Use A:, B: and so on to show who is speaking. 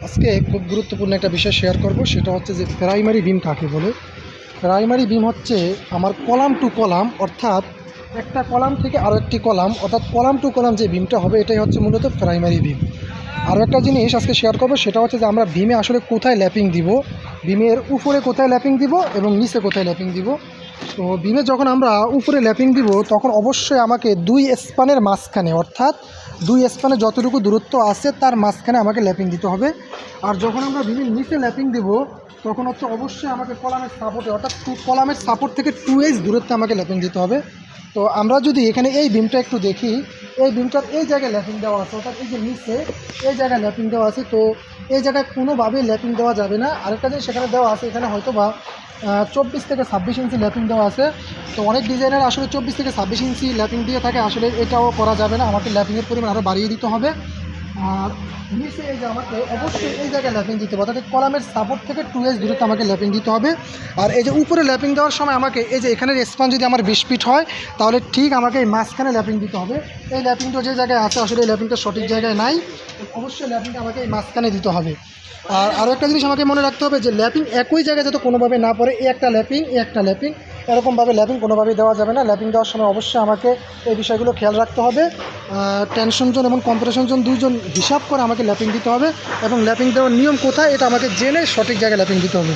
A: আজকে খুব গুরুত্বপূর্ণ একটা বিষয় শেয়ার করব, সেটা হচ্ছে যে প্রাইমারি বিম কাকে বলে। প্রাইমারি বিম হচ্ছে আমার কলাম টু কলাম, অর্থাৎ একটা কলাম থেকে আরও একটি কলাম, অর্থাৎ কলাম টু কলাম যে বিমটা হবে এটাই হচ্ছে মূলত প্রাইমারি বিম। আরও একটা জিনিস আজকে শেয়ার করব, সেটা হচ্ছে যে আমরা বিমে আসলে কোথায় ল্যাপিং দিব, বিমের উপরে কোথায় ল্যাপিং দিব এবং নিচে কোথায় ল্যাপিং দিব। তো বিমে যখন আমরা উপরে ল্যাপিং দিব তখন অবশ্যই আমাকে দুই স্প্যানের মাঝখানে, অর্থাৎ দুই স্প্যানে যতটুকু দূরত্ব আছে তার মাঝখানে আমাকে ল্যাপিং দিতে হবে। আর যখন আমরা বিমের নিচে ল্যাপিং দিব তখন হচ্ছে অবশ্যই আমাকে কলামের সাপোর্টে, অর্থাৎ কলামের সাপোর্ট থেকে 2h দূরত্বে আমাকে ল্যাপিং দিতে হবে। তো আমরা যদি এখানে এই বিমটা একটু দেখি, এই বিমটার এই জায়গায় ল্যাপিং দেওয়া আছে, অর্থাৎ এই যে নিচে এই জায়গায় ল্যাপিং দেওয়া আছে। তো এই জায়গায় কোনোভাবেই ল্যাপিং দেওয়া যাবে না। আরেকটা জিনিস সেখানে দেওয়া আছে, এখানে হয়তো বা 24 থেকে 26 ইঞ্চি ল্যাপিং দেওয়া আছে। তো অনেক ডিজাইনার আসলে 24 থেকে 26 ইঞ্চি ল্যাপিং দিয়ে থাকে, আসলে এটাও করা যাবে না, আমাকে ল্যাপিংয়ের পরিমাণ আরও বাড়িয়ে দিতে হবে। আর নিচে এই যে আমাকে অবশ্যই এই জায়গায় ল্যাপিং দিতে হবে, অর্থাৎ কলামের সাপোর্ট থেকে 2h দূরত্বে আমাকে ল্যাপিং দিতে হবে। আর এই যে উপরে ল্যাপিং দেওয়ার সময় আমাকে এই যে এখানের স্পান যদি আমার 20 ফিট হয় তাহলে ঠিক আমাকে এই মাঝখানে ল্যাপিং দিতে হবে। এই ল্যাপিংটা যে জায়গায় আছে আসলে এই ল্যাপিংটা সঠিক জায়গায় নাই, অবশ্যই ল্যাপিংটা আমাকে এই মাঝখানে দিতে হবে। আর আরও একটা জিনিস আমাকে মনে রাখতে হবে যে ল্যাপিং একই জায়গায় যাতে কোনোভাবে না পড়ে, এই একটা ল্যাপিং এই একটা ল্যাপিং, এরকমভাবে ল্যাপিং কোনোভাবেই দেওয়া যাবে না। ল্যাপিং দেওয়ার সময় অবশ্যই আমাকে এই বিষয়গুলো খেয়াল রাখতে হবে। টেনশন জোন এবং কম্প্রেশন জোন দুইজন হিসাব করে আমাকে ল্যাপিং দিতে হবে, এবং ল্যাপিং দেওয়ার নিয়ম কোথায় এটা আমাকে জেনে সঠিক জায়গায় ল্যাপিং দিতে হবে।